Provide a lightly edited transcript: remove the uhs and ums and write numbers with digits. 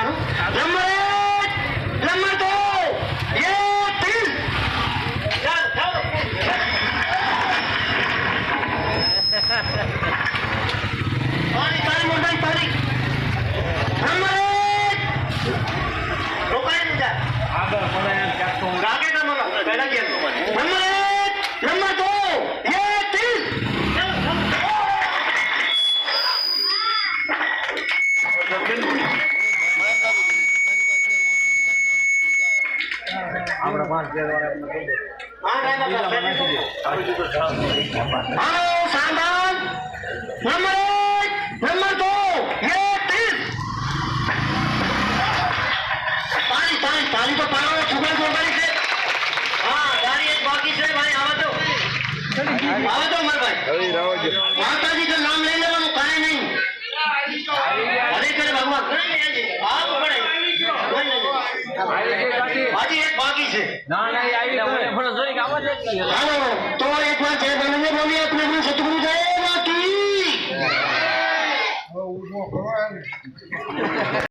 number 1 number 2 ये 3 पानी पानी मोटा पानी नंबर 1 रोकाई नहीं जा आगे का माना पहला किया नंबर 1 नंबर 2 ये 3 हेलो सामान नंबर 1 नंबर 2 ये 3 पानी पानी पानी तो पाओ सुबह सुबह से हाँ गाड़ी एक बाकी से भाई आवा दो मर भाई माता जी का नाम ले लेवा काहे नहीं अरे करे भगवान आप पड़े हाजी एक बाकी से ना नहीं आई तो जोई का आवाज हेलो तो एक बार जय बोलेंगे बोलिए अपने अपने